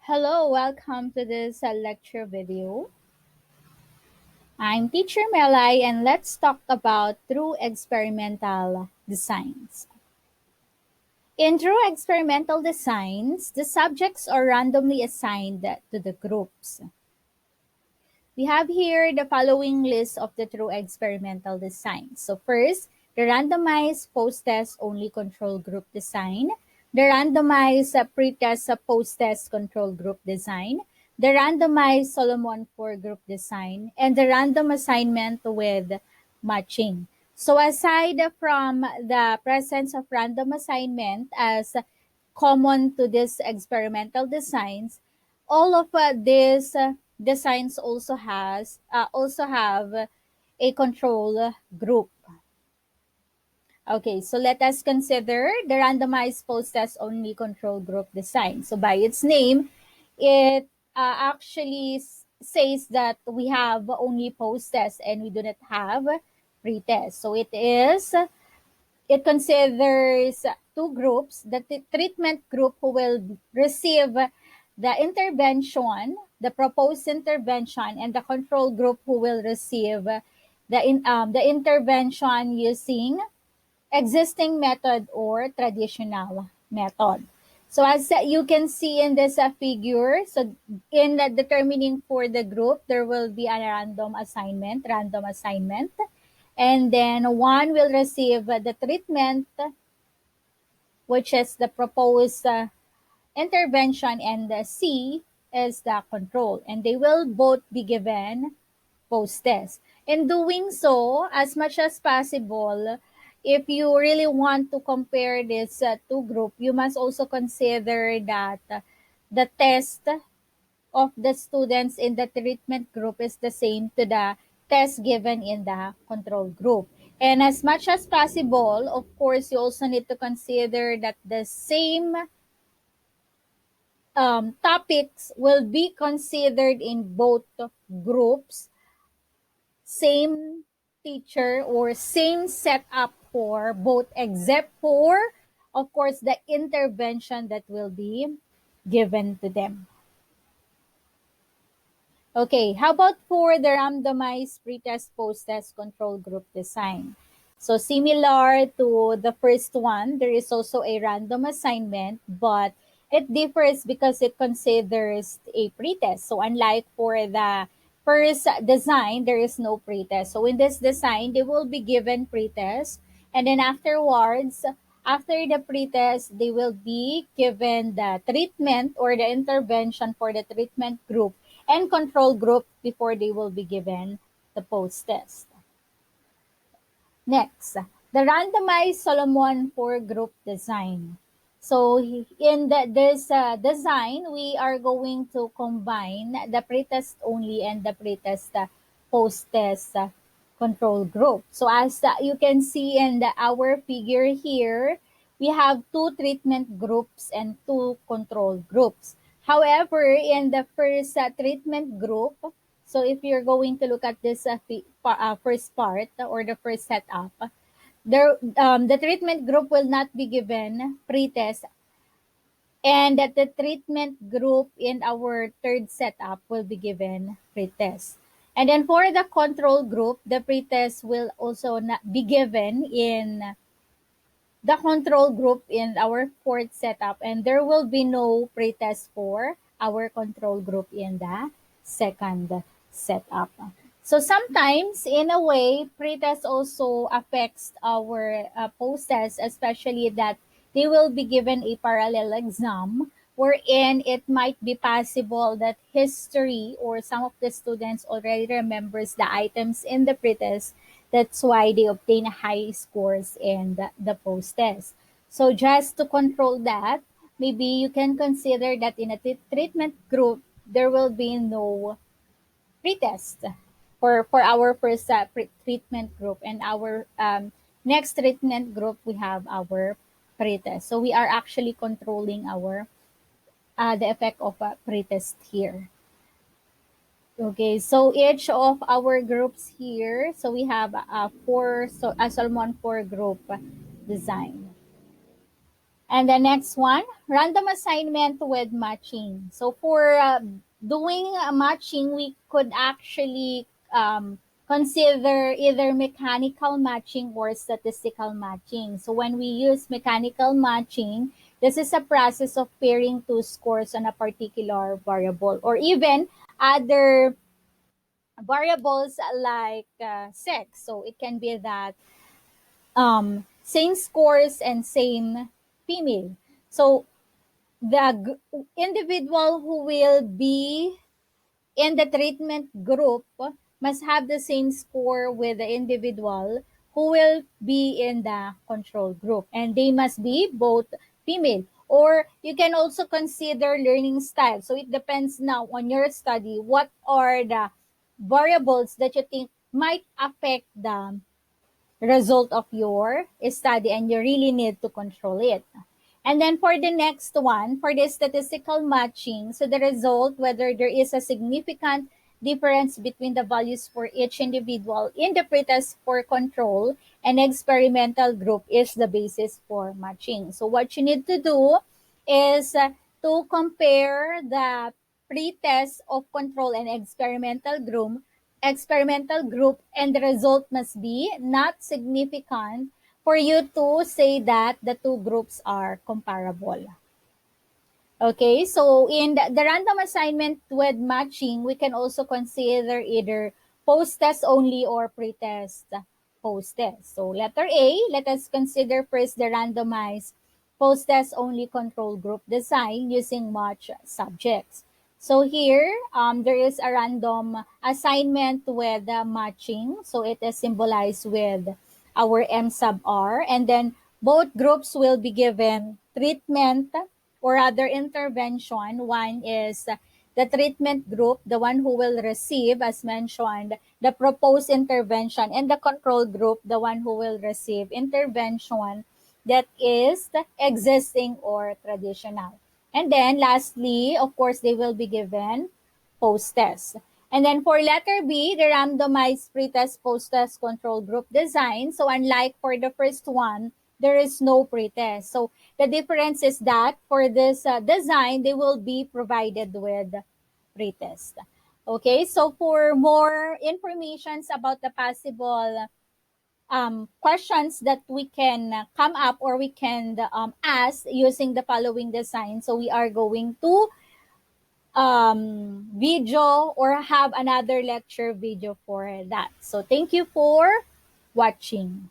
Hello, welcome to this lecture video. I'm Teacher Melai and let's talk about true experimental designs. In true experimental designs, the subjects are randomly assigned to the groups. We have here the following list of the true experimental designs. So first, the randomized post-test-only control group design, the randomized pretest post-test control group design, the randomized Solomon 4 group design, and the random assignment with matching. So aside from the presence of random assignment as common to these experimental designs, all of these designs also have a control group. Okay, so let us consider the randomized post-test only control group design. So by its name, it actually says that we have only post-test and we do not have pre-test. So it considers two groups, the treatment group who will receive the intervention, the proposed intervention, and the control group who will receive the intervention using existing method or traditional method. So as you can see in this figure, so in determining for the group, there will be a random assignment, and then one will receive the treatment, which is the proposed intervention, and the C is the control. And they will both be given post-test. In doing so, as much as possible, if you really want to compare these two groups, you must also consider that the test of the students in the treatment group is the same to the test given in the control group. And as much as possible, of course, you also need to consider that the same topics will be considered in both groups, same teacher or same setup for both, except for, of course, the intervention that will be given to them. Okay, how about for the randomized pretest post-test control group design? So similar to the first one, there is also a random assignment, but it differs because it considers a pretest. So unlike for the first design, there is no pretest. So in this design, they will be given pretest, and then afterwards, after the pretest, they will be given the treatment or the intervention for the treatment group and control group before they will be given the post-test. Next, the randomized Solomon 4 group design. So in this design, we are going to combine the pretest only and the pretest post-test control group. So as you can see in our figure here, we have two treatment groups and two control groups. However, in the first treatment group, so if you're going to look at this first part or the first setup, the treatment group will not be given pre-test, and that the treatment group in our third setup will be given pre-test. And then for the control group, the pre-test will also not be given in the control group in our fourth setup, and there will be no pre-test for our control group in the second setup. So sometimes, in a way, pre-test also affects our post-test, especially that they will be given a parallel exam wherein it might be possible that history or some of the students already remembers the items in the pre-test. That's why they obtain high scores in the post-test. So just to control that, maybe you can consider that in a treatment group, there will be no pretest for our first treatment group, and our next treatment group, we have our pretest. So we are actually controlling our the effect of a pretest here. Okay, so each of our groups here, so we have a Solomon 4 group design. And the next one, random assignment with matching. So for doing a matching, we could actually consider either mechanical matching or statistical matching. So when we use mechanical matching, this is a process of pairing two scores on a particular variable or even other variables like sex. So it can be that same scores and same female. So the individual who will be in the treatment group must have the same score with the individual who will be in the control group, and they must be both female. Or you can also consider learning style. So it depends now on your study. What are the variables that you think might affect the result of your study and you really need to control it. And then for the next one, for the statistical matching, so the result, whether there is a significant difference between the values for each individual in the pretest for control and experimental group is the basis for matching. So what you need to do is to compare the pretest of control and experimental group, and the result must be not significant for you to say that the two groups are comparable. Okay, so in the random assignment with matching, we can also consider either post-test only or pre-test post-test. So letter A, let us consider first the randomized post-test only control group design using match subjects. So here, there is a random assignment with matching. So it is symbolized with our M sub R. And then both groups will be given treatment or other intervention. One is the treatment group, the one who will receive, as mentioned, the proposed intervention, and the control group, the one who will receive intervention that is existing or traditional. And then lastly, of course, they will be given post-test. And then for letter B, the randomized pretest post-test control group design. So unlike for the first one, there is no pretest. So the difference is that for this design, they will be provided with pretest. Okay, so for more informations about the possible questions that we can come up or we can ask using the following design. So we are going to video or have another lecture video for that. So thank you for watching.